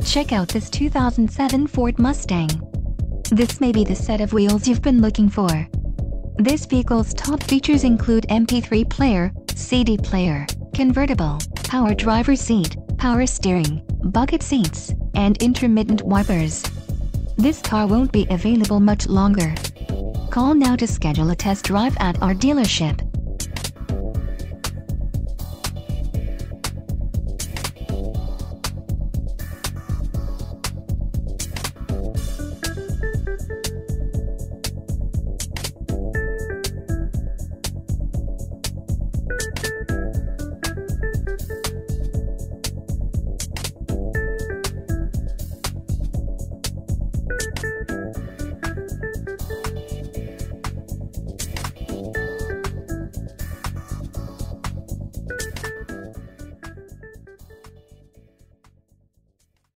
Check out this 2007 Ford Mustang. This may be the set of wheels you've been looking for. This vehicle's top features include MP3 player, CD player, convertible, power driver seat, power steering, bucket seats, and intermittent wipers. This car won't be available much longer. Call now to schedule a test drive at our dealership.